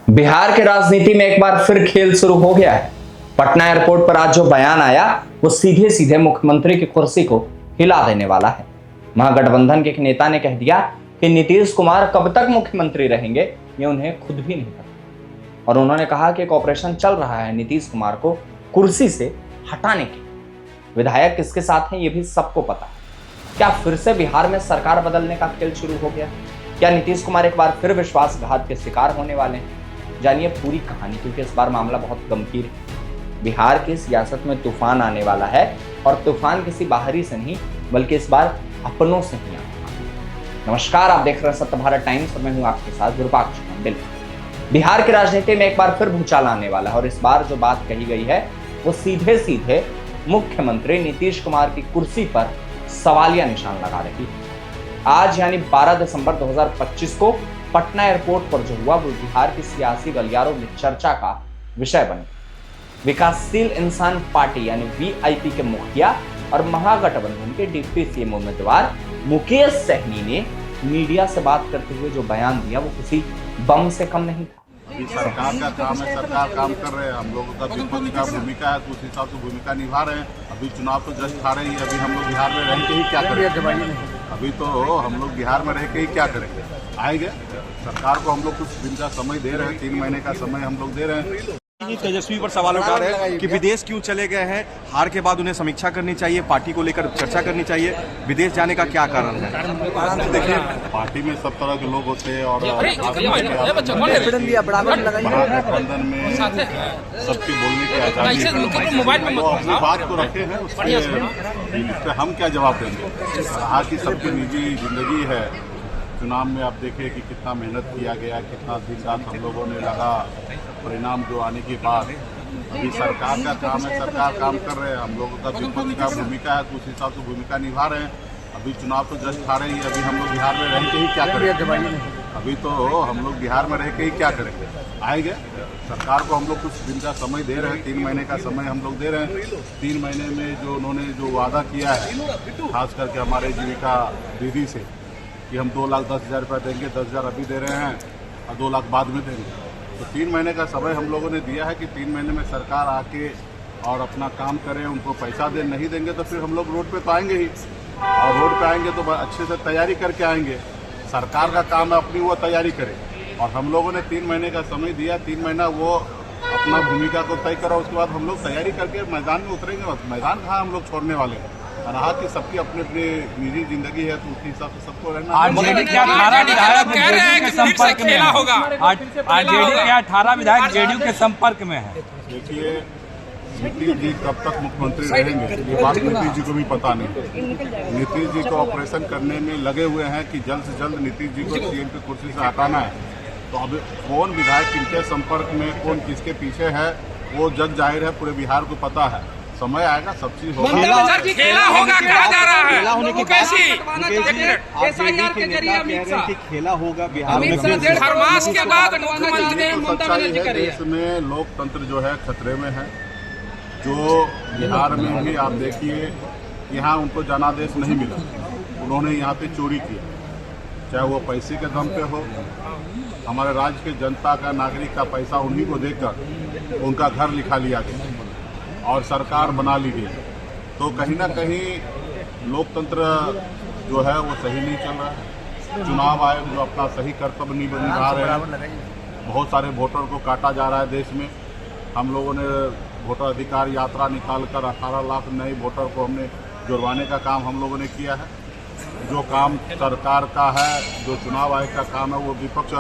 बिहार के राजनीति में एक बार फिर खेल शुरू हो गया है। पटना एयरपोर्ट पर आज जो बयान आया वो सीधे सीधे मुख्यमंत्री की कुर्सी को हिला देने वाला है। महागठबंधन के एक नेता ने कह दिया कि नीतीश कुमार कब तक मुख्यमंत्री रहेंगे ये उन्हें खुद भी नहीं पता, और उन्होंने कहा कि एक ऑपरेशन चल रहा है नीतीश कुमार को कुर्सी से हटाने की। विधायक किसके साथ हैं ये भी सबको पता है। क्या फिर से बिहार में सरकार बदलने का खेल शुरू हो गया? क्या नीतीश कुमार एक बार फिर विश्वासघात के शिकार होने वाले हैं? जानिए पूरी कहानी, क्योंकि इस बार मामला बहुत गंभीर है। बिहार की सियासत में तूफान आने वाला है, और तूफान किसी बाहरी से नहीं बल्कि इस बार अपनों से ही आने वाला है। नमस्कार, आप देख रहे हैं सत्य भारत टाइम्स और मैं हूं आपके साथ विरूपाक्ष मंडल। बिहार की राजनीति में एक बार फिर भूचाल आने वाला है, और इस बार जो बात कही गई है वो सीधे सीधे मुख्यमंत्री नीतीश कुमार की कुर्सी पर सवालिया निशान लगा रही है। आज यानी 12 दिसंबर 2025 को पटना एयरपोर्ट पर जो हुआ वो बिहार की सियासी गलियारों में चर्चा का विषय बन गया। विकासशील इंसान पार्टी यानी वीआईपी के मुखिया और महागठबंधन के डिप्टी सीएम उम्मीदवार मुकेश सहनी ने मीडिया से बात करते हुए जो बयान दिया वो किसी बम से कम नहीं था। अभी सरकार का काम है, सरकार काम कर रहे हैं, हम लोगों का विपक्ष का भूमिका है तो उस हिसाब से भूमिका निभा रहे हैं। अभी चुनाव तो जस्ट आ रही है, अभी हम लोग बिहार में रह के ही क्या करेंगे? अभी तो हम लोग बिहार में रह के ही क्या करेंगे? आएंगे सरकार को हम लोग कुछ दिन का समय दे रहे हैं, 3 महीने का समय हम लोग दे रहे हैं। तेजस्वी पर सवाल उठा रहे हैं कि विदेश क्यों चले गए हैं। हार के बाद उन्हें समीक्षा करनी चाहिए, पार्टी को लेकर चर्चा करनी चाहिए। विदेश जाने का क्या कारण है? देखिए, पार्टी में सब तरह के लोग होते हैं और महागठबंधन में सबके बोलने की आजादी है। वो अपनी बात को रखे हैं, उस पर हम क्या जवाब देंगे? कहा कि सबकी निजी जिंदगी है। चुनाव में आप देखिए कि कितना मेहनत किया गया, कितना दिन रात हम लोगों ने लगा। परिणाम जो आने के बाद अभी सरकार का काम है, सरकार काम कर रहे हैं, हम लोगों का विपक्ष का भूमिका है तो उस हिसाब से भूमिका निभा रहे हैं। अभी चुनाव तो जस्ट आ रही है, अभी हम लोग बिहार में रह के ही क्या करेंगे? अभी तो हम लोग बिहार में रह के ही क्या करेंगे? आएंगे सरकार को हम लोग कुछ दिन का समय दे रहे हैं, 3 महीने का समय हम लोग दे रहे हैं। 3 महीने में जो उन्होंने जो वादा किया है, खास करके हमारे जीविका दीदी से कि हम 2,10,000 रुपये देंगे, 10,000 अभी दे रहे हैं और 2 लाख बाद में देंगे। तो 3 महीने का समय हम लोगों ने दिया है कि 3 महीने में सरकार आके और अपना काम करें, उनको पैसा दे। नहीं देंगे तो फिर हम लोग रोड पे तो आएंगे ही, और रोड पे आएंगे तो अच्छे से तैयारी करके आएंगे। सरकार का काम है अपनी वो तैयारी करे, और हम लोगों ने 3 महीने का समय दिया। 3 महीना वो अपना भूमिका को तय करा, उसके बाद हम लोग तैयारी करके मैदान में उतरेंगे। मैदान कहाँ हम लोग छोड़ने वाले हैं? रहा कि सबकी अपनी अपनी निजी जिंदगी है तो उस हिसाब से सबको रहना। आरजेडी के 18 विधायक जेडीयू के संपर्क में है। आरजेडी के 18 विधायक जेडीयू के संपर्क में है। देखिए, नीतीश जी कब तक मुख्यमंत्री रहेंगे ये बात नीतीश जी को भी पता नहीं। नीतीश जी को ऑपरेशन करने में लगे हुए हैं कि जल्द से जल्द नीतीश जी को सीएम की कुर्सी से हटाना है। तो अब कौन विधायक किनके संपर्क में, कौन किसके पीछे है वो जग जाहिर है, पूरे बिहार को पता है। समय आएगा, सब चीज होगा। खेला होगा, कहा जा रहा है। खेला होने की खेला होगा बिहार में। खरमास के बाद मुख्यमंत्री ममता बनर्जी करें। देश में लोकतंत्र जो है खतरे में है। जो बिहार में भी आप देखिए, यहाँ उनको जनादेश नहीं मिला। उन्होंने यहाँ पे चोरी किया, चाहे वो पैसे के दम पे हो। हमारे राज्य के जनता का, नागरिक का पैसा उन्हीं को देकर उनका घर लिखा लिया गया और सरकार बना ली गई। तो कहीं ना कहीं लोकतंत्र जो है वो सही नहीं चल रहा है। चुनाव आयोग जो अपना सही कर्तव्य नहीं निभा रहे हैं। बहुत सारे वोटर को काटा जा रहा है देश में। हम लोगों ने वोटर अधिकार यात्रा निकालकर 18 लाख नए वोटर को हमने जुड़वाने का काम हम लोगों ने किया है। जो काम सरकार का है, जो चुनाव आयोग का काम है, वो विपक्ष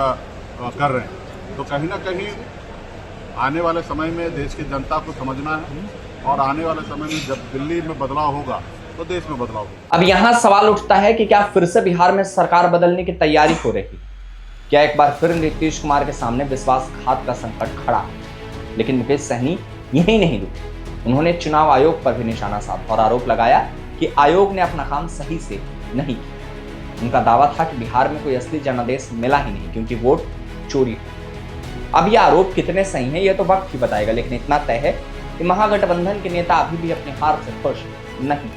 कर रहे हैं। तो कहीं ना कहीं आने वाले समय में देश की जनता को समझना है, और आने वाले समय में जब दिल्ली में बदलाव होगा तो देश में बदलाव होगा। अब यहाँ सवाल उठता है कि क्या फिर से बिहार में सरकार बदलने की तैयारी हो रही? क्या एक बार फिर नीतीश कुमार के सामने विश्वासघात का संकट खड़ा? लेकिन मुकेश सहनी यही नहीं रुके। उन्होंने चुनाव आयोग पर भी निशाना साधा और आरोप लगाया कि आयोग ने अपना काम सही से नहीं किया। उनका दावा था कि बिहार में कोई असली जनादेश मिला ही नहीं, क्योंकि वोट चोरी हुई। अब ये आरोप कितने सही हैं ये तो वक्त ही बताएगा, लेकिन इतना तय है कि महागठबंधन के नेता अभी भी अपनी हार से खुश नहीं।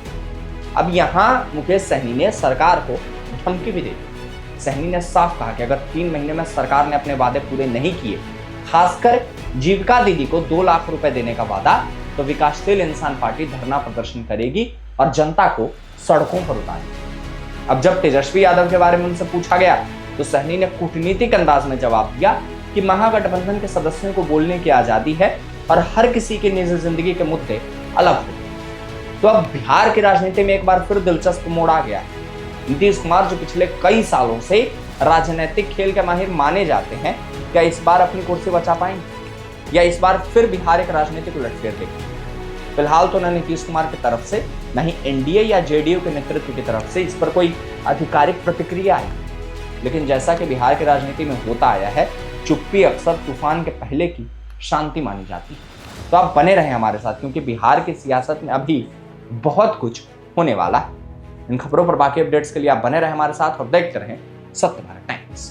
अब यहाँ मुकेश सहनी ने सरकार को धमकी भी दे दी। सहनी ने साफ कहा कि अगर 3 महीने में सरकार ने अपने वादे पूरे नहीं किए खासकर जीविका दीदी को 2 लाख रुपए देने का वादा, तो विकासशील इंसान पार्टी धरना प्रदर्शन करेगी और जनता को सड़कों पर उतारेगी। अब जब तेजस्वी यादव के बारे में उनसे पूछा गया तो सहनी ने कूटनीतिक अंदाज में जवाब दिया कि महागठबंधन के सदस्यों को बोलने की आजादी है और हर किसी की निजी जिंदगी के मुद्दे अलग होते हैं। तो अब बिहार की राजनीति में एक बार फिर दिलचस्प मोड़ आ गया है। नीतीश कुमार जो पिछले कई सालों से राजनीतिक खेल के माहिर माने जाते हैं, क्या इस बार अपनी कुर्सी बचा पाएंगे या इस बार फिर बिहार एक राजनीतिक उलटफेर देगी? फिलहाल तो न नीतीश कुमार की तरफ से न ही एनडीए या जेडीयू के नेतृत्व की तरफ से इस पर कोई आधिकारिक प्रतिक्रिया आई, लेकिन जैसा कि बिहार की राजनीति में होता आया है, चुप्पी अक्सर तूफान के पहले की शांति मानी जाती है। तो आप बने रहें हमारे साथ, क्योंकि बिहार की सियासत में अभी बहुत कुछ होने वाला है। इन खबरों पर बाकी अपडेट्स के लिए आप बने रहें हमारे साथ और देखते रहें सत्य भारत टाइम्स।